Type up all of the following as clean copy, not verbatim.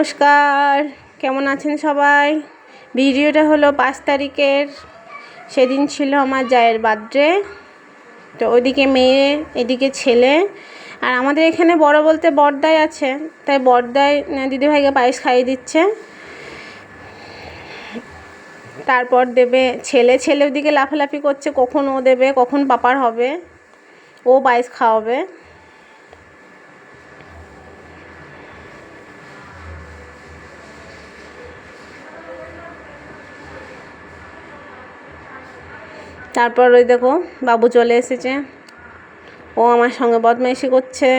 নমস্কার, কেমন আছেন সবাই? ভিডিওটা হলো 5 তারিখের। সেদিন ছিল আমার জায়ের বার্থডে। তো ওইদিকে মেয়ে, এদিকে ছেলে, আর আমাদের এখানে বড় বলতে বড়দাই আছে, তাই বড়দাই দিদিভাইকে পায়েস খাইয়ে দিচ্ছে। তারপর দেবে ছেলে। ছেলে ওদিকে লাফালাফি করছে, কখন ও দেবে, কখন পাপার হবে, ও পায়েস খাওয়াবে। তারপর ওই দেখো বাবু চলে এসেছে, ও আমার সঙ্গে বদমাইশি করছে।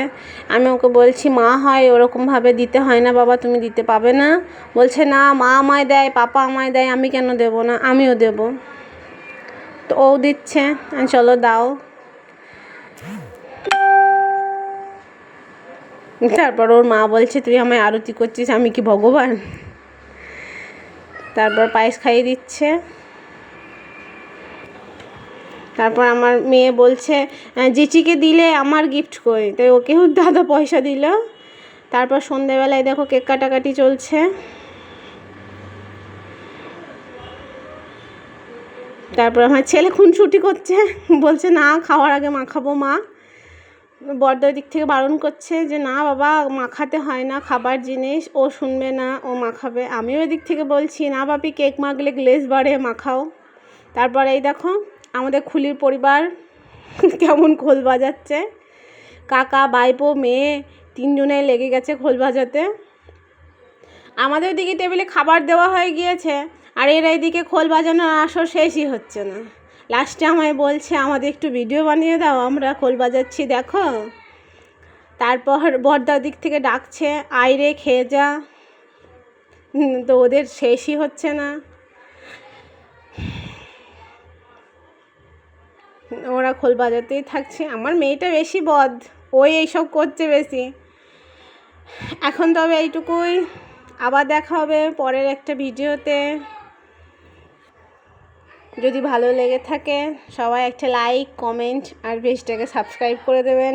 আমি ওকে বলছি মা হয় ওরকমভাবে দিতে হয় না বাবা, তুমি দিতে পাবে না। বলছে না, মা আমায় দেয়, পাপা আমায় দেয়, আমি কেন দেবো না, আমিও দেব। তো ও দিচ্ছে, চলো দাও। তারপর ওর মা বলছে তুই আমায় আরতি করছিস, আমি কি ভগবান? তারপর পায়েস খাইয়ে দিচ্ছে। তারপর আমার মেয়ে বলছে জিচিকে দিলে আমার গিফট কই, তাই ওকেও দাদা পয়সা দিল। তারপর সন্ধেবেলায় দেখো কেক কাটাকাটি চলছে। তারপর আমার ছেলে খুনসুটি করছে, বলছে না খাওয়ার আগে মাখাবো মা। বড়দের দিক থেকে বারণ করছে যে না বাবা মাখাতে হয় না, খাবার জিনিস, ও শুনবে না, ও মাখাবে। আমিও এদিক থেকে বলছি না বাপি, কেক মাখলে গ্লেজ বাড়ে, মাখাও। তারপর এই দেখো আমাদের খুলির পরিবার কেমন খোল বাজাচ্ছে। কাকা, বাইপো, মেয়ে তিনজনে লেগে গেছে খোল বাজাতে। আমাদের দিকে টেবিলে খাবার দেওয়া হয়ে গিয়েছে, আর এর এইদিকে খোল বাজানোর আসর শেষই হচ্ছে না। লাস্টে আমায় বলছে আমাদের একটু ভিডিও বানিয়ে দাও, আমরা খোল বাজাচ্ছি দেখো। তারপর বড়দার দিক থেকে ডাকছে আয় রে খেয়ে যা। তো ওদের শেষই হচ্ছে না, ওরা খোল বাজাতেই থাকছে। আমার মেয়েটা বেশি বদ, ওই এইসব করছে বেশি। এখন তবে এইটুকুই, আবার দেখা হবে পরের একটা ভিডিওতে। যদি ভালো লেগে থাকে সবাই একটা লাইক, কমেন্ট আর পেজটাকে সাবস্ক্রাইব করে দেবেন।